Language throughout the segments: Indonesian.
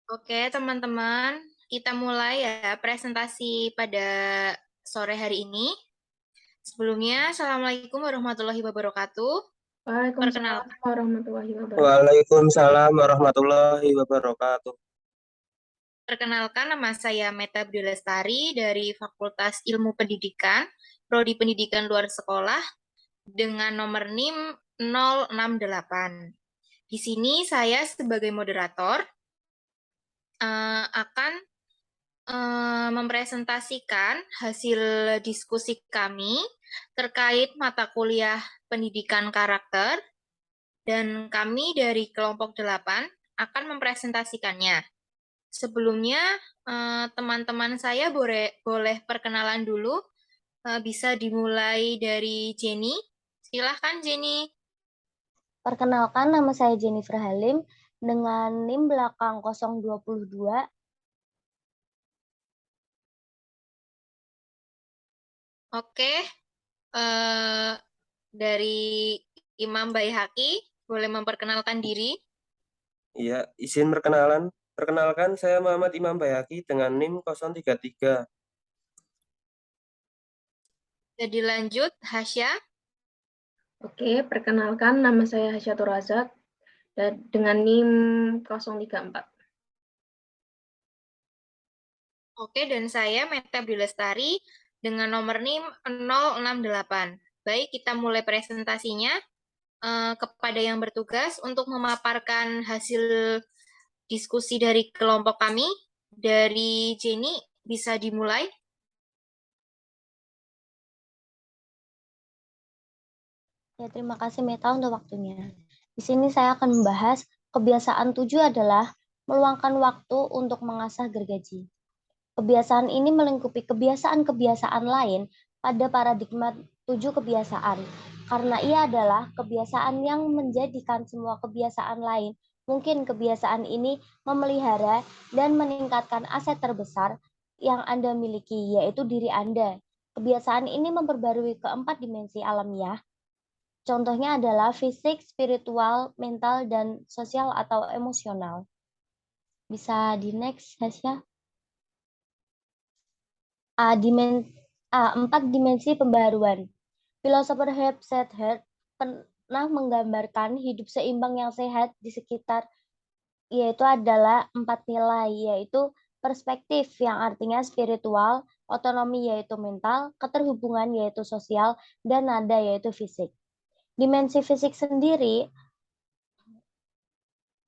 Oke, teman-teman, kita mulai ya presentasi pada sore hari ini. Sebelumnya, Assalamualaikum warahmatullahi wabarakatuh. Waalaikumsalam Perkenalkan, warahmatullahi wabarakatuh. Waalaikumsalam warahmatullahi wabarakatuh. perkenalkan nama saya Meta Budi Lestari dari Fakultas Ilmu Pendidikan, Prodi Pendidikan Luar Sekolah, dengan nomor NIM 068. Di sini saya sebagai moderator akan mempresentasikan hasil diskusi kami terkait mata kuliah pendidikan karakter, dan kami dari kelompok 8 akan mempresentasikannya. Sebelumnya, teman-teman saya boleh perkenalan dulu. Bisa dimulai dari Jenny. Silahkan, Jenny. Perkenalkan, nama saya Jennifer Halim dengan NIM belakang 022. Oke, dari Imam Baihaqi, boleh memperkenalkan diri. Iya, izin perkenalan. Perkenalkan, saya Muhammad Imam Bayaki dengan NIM 033. Jadi lanjut, Hasya. Oke, perkenalkan nama saya Hasyatur Razak dengan NIM 034. Oke, dan saya Meta Bilestari dengan nomor NIM 068. Baik, kita mulai presentasinya. Kepada yang bertugas untuk memaparkan hasil diskusi dari kelompok kami, dari Jenny, bisa dimulai. Ya, terima kasih Meta untuk waktunya. Di sini saya akan membahas kebiasaan 7 adalah meluangkan waktu untuk mengasah gergaji. Kebiasaan ini melingkupi kebiasaan-kebiasaan lain pada paradigma 7 kebiasaan, karena ia adalah kebiasaan yang menjadikan semua kebiasaan lain. Mungkin kebiasaan ini memelihara dan meningkatkan aset terbesar yang Anda miliki, yaitu diri Anda. Kebiasaan ini memperbarui keempat dimensi alamiah. Contohnya adalah fisik, spiritual, mental, dan sosial atau emosional. Bisa di next, Hasya. Empat dimensi pembaruan. Filosofer Herb Sater pernah menggambarkan hidup seimbang yang sehat di sekitar, yaitu adalah 4 nilai, yaitu perspektif yang artinya spiritual, otonomi yaitu mental, keterhubungan yaitu sosial, dan nada yaitu fisik. Dimensi fisik sendiri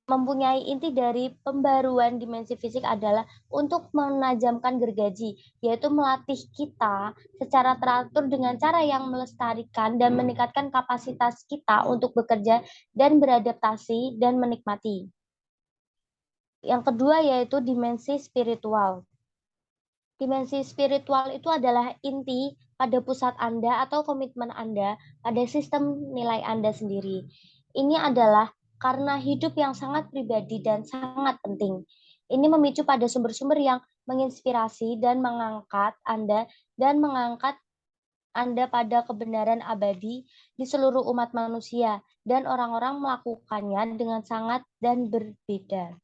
mempunyai inti dari pembaruan dimensi fisik adalah untuk menajamkan gergaji, yaitu melatih kita secara teratur dengan cara yang melestarikan dan meningkatkan kapasitas kita untuk bekerja dan beradaptasi dan menikmati. Yang kedua yaitu dimensi spiritual. Dimensi spiritual itu adalah inti pada pusat Anda atau komitmen Anda pada sistem nilai Anda sendiri. Ini adalah karena hidup yang sangat pribadi dan sangat penting. Ini memicu pada sumber-sumber yang menginspirasi dan mengangkat Anda pada kebenaran abadi di seluruh umat manusia, dan orang-orang melakukannya dengan sangat dan berbeda.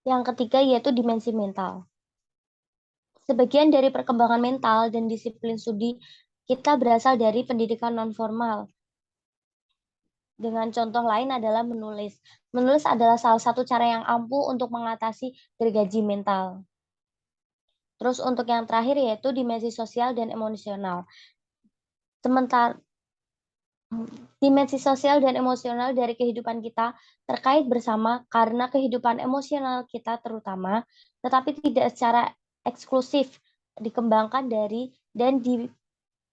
Yang ketiga yaitu dimensi mental. Sebagian dari perkembangan mental dan disiplin studi kita berasal dari pendidikan non-formal. Dengan contoh lain adalah menulis. Menulis adalah salah satu cara yang ampuh untuk mengatasi gergaji mental. Terus untuk yang terakhir yaitu dimensi sosial dan emosional. Sementara dimensi sosial dan emosional dari kehidupan kita terkait bersama karena kehidupan emosional kita terutama, tetapi tidak secara eksklusif dikembangkan dari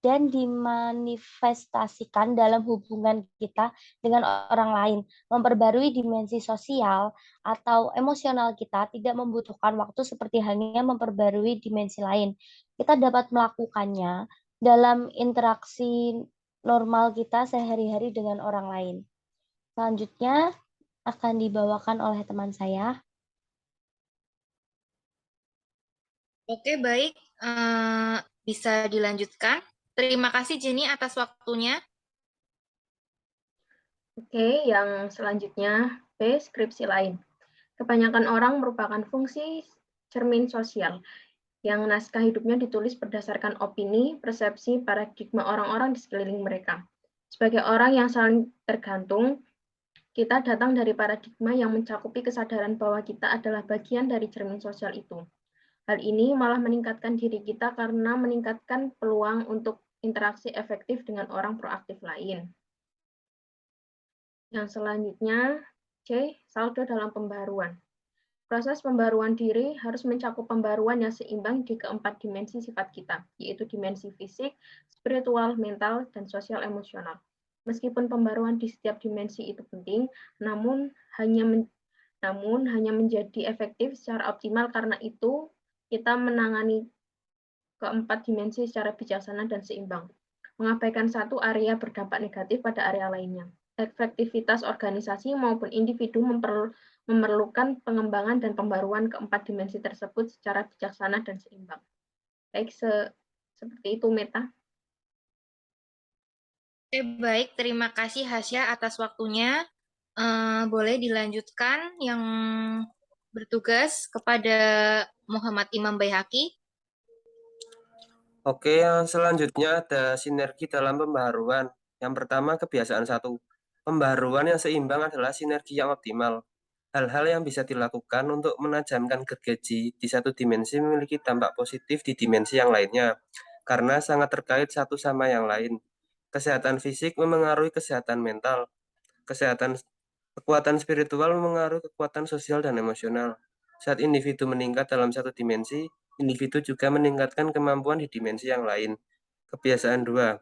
dan dimanifestasikan dalam hubungan kita dengan orang lain. Memperbarui dimensi sosial atau emosional kita tidak membutuhkan waktu seperti halnya memperbarui dimensi lain. Kita dapat melakukannya dalam interaksi normal kita sehari-hari dengan orang lain. Selanjutnya akan dibawakan oleh teman saya. Oke, baik. Bisa dilanjutkan. Terima kasih, Jenny, atas waktunya. Oke, yang selanjutnya B. Skripsi lain. Kebanyakan orang merupakan fungsi cermin sosial, yang naskah hidupnya ditulis berdasarkan opini, persepsi, paradigma orang-orang di sekeliling mereka. Sebagai orang yang saling tergantung, kita datang dari paradigma yang mencakupi kesadaran bahwa kita adalah bagian dari cermin sosial itu. Hal ini malah meningkatkan diri kita karena meningkatkan peluang untuk interaksi efektif dengan orang proaktif lain. Yang selanjutnya, C. Saldo dalam pembaruan. Proses pembaruan diri harus mencakup pembaruan yang seimbang di keempat dimensi sifat kita, yaitu dimensi fisik, spiritual, mental, dan sosial emosional. Meskipun pembaruan di setiap dimensi itu penting, namun hanya menjadi efektif secara optimal karena itu kita menangani keempat dimensi secara bijaksana dan seimbang. Mengabaikan satu area berdampak negatif pada area lainnya. Efektivitas organisasi maupun individu memerlukan pengembangan dan pembaruan keempat dimensi tersebut secara bijaksana dan seimbang. Baik, seperti itu, Meta. Oke, baik. Terima kasih Hasya atas waktunya. Boleh dilanjutkan yang bertugas kepada Muhammad Imam Baihaqi. Oke, yang selanjutnya ada sinergi dalam pembaharuan. Yang pertama, kebiasaan 1. Pembaharuan yang seimbang adalah sinergi yang optimal. Hal-hal yang bisa dilakukan untuk menajamkan gergaji di satu dimensi memiliki dampak positif di dimensi yang lainnya, karena sangat terkait satu sama yang lain. Kesehatan fisik memengaruhi kesehatan mental. Kekuatan spiritual memengaruhi kekuatan sosial dan emosional. Saat individu meningkat dalam satu dimensi, individu juga meningkatkan kemampuan di dimensi yang lain. Kebiasaan 2.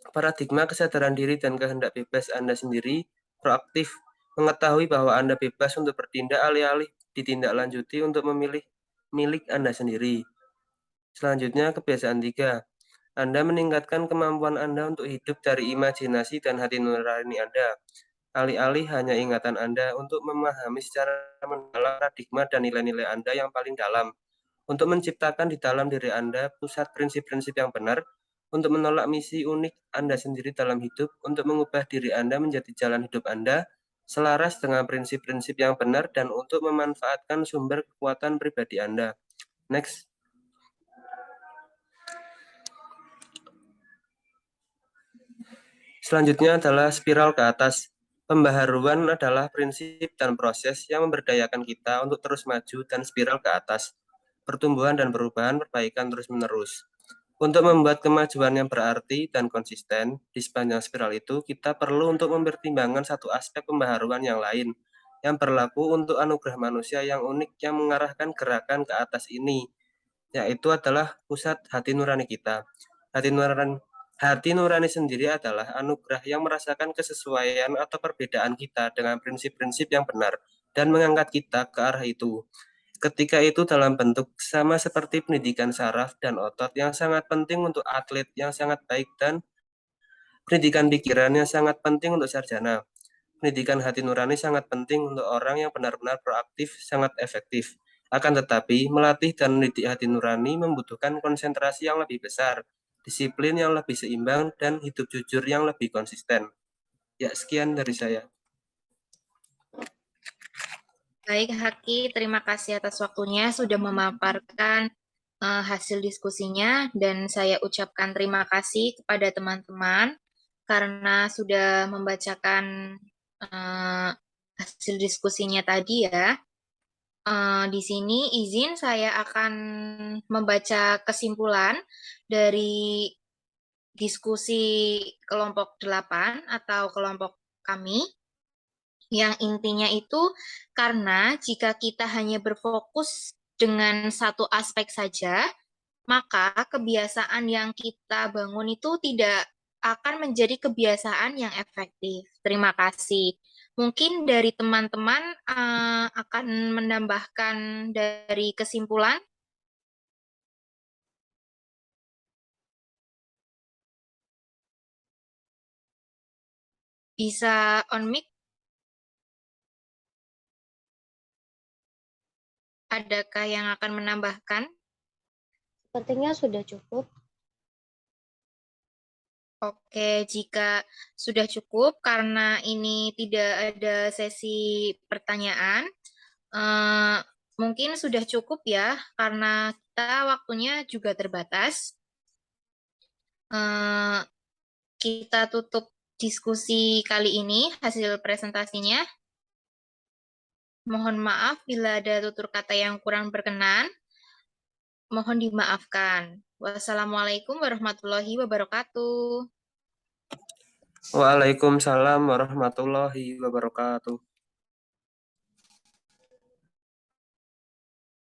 Paradigma kesadaran diri dan kehendak bebas Anda sendiri proaktif, mengetahui bahwa Anda bebas untuk bertindak alih-alih ditindaklanjuti untuk memilih milik Anda sendiri. Selanjutnya, kebiasaan 3. Anda meningkatkan kemampuan Anda untuk hidup dari imajinasi dan hati nurani Anda, alih-alih hanya ingatan Anda untuk memahami secara mendalam paradigma dan nilai-nilai Anda yang paling dalam, untuk menciptakan di dalam diri Anda pusat prinsip-prinsip yang benar, untuk menolak misi unik Anda sendiri dalam hidup, untuk mengubah diri Anda menjadi jalan hidup Anda, selaras dengan prinsip-prinsip yang benar, dan untuk memanfaatkan sumber kekuatan pribadi Anda. Next. Selanjutnya adalah spiral ke atas. Pembaharuan adalah prinsip dan proses yang memberdayakan kita untuk terus maju dan spiral ke atas. Pertumbuhan dan perubahan perbaikan terus-menerus. Untuk membuat kemajuan yang berarti dan konsisten di sepanjang spiral itu, kita perlu untuk mempertimbangkan satu aspek pembaharuan yang lain, yang berlaku untuk anugerah manusia yang unik yang mengarahkan gerakan ke atas ini, yaitu adalah pusat hati nurani kita. Hati nurani sendiri adalah anugerah yang merasakan kesesuaian atau perbedaan kita dengan prinsip-prinsip yang benar dan mengangkat kita ke arah itu. Ketika itu dalam bentuk sama seperti pendidikan saraf dan otot yang sangat penting untuk atlet yang sangat baik dan pendidikan pikiran yang sangat penting untuk sarjana. Pendidikan hati nurani sangat penting untuk orang yang benar-benar proaktif, sangat efektif. Akan tetapi, melatih dan mendidik hati nurani membutuhkan konsentrasi yang lebih besar, disiplin yang lebih seimbang, dan hidup jujur yang lebih konsisten. Ya, sekian dari saya. Baik, Haki, terima kasih atas waktunya sudah memaparkan hasil diskusinya, dan saya ucapkan terima kasih kepada teman-teman karena sudah membacakan hasil diskusinya tadi ya. Di sini izin saya akan membaca kesimpulan dari diskusi kelompok 8 atau kelompok kami, yang intinya itu karena jika kita hanya berfokus dengan satu aspek saja, maka kebiasaan yang kita bangun itu tidak akan menjadi kebiasaan yang efektif. Terima kasih. Mungkin dari teman-teman akan menambahkan dari kesimpulan. Bisa on mic? Adakah yang akan menambahkan? Sepertinya sudah cukup. Oke, jika sudah cukup karena ini tidak ada sesi pertanyaan, mungkin sudah cukup ya karena kita waktunya juga terbatas. Kita tutup diskusi kali ini, hasil presentasinya. Mohon maaf bila ada tutur kata yang kurang berkenan. Mohon dimaafkan. Wassalamualaikum warahmatullahi wabarakatuh. Waalaikumsalam warahmatullahi wabarakatuh.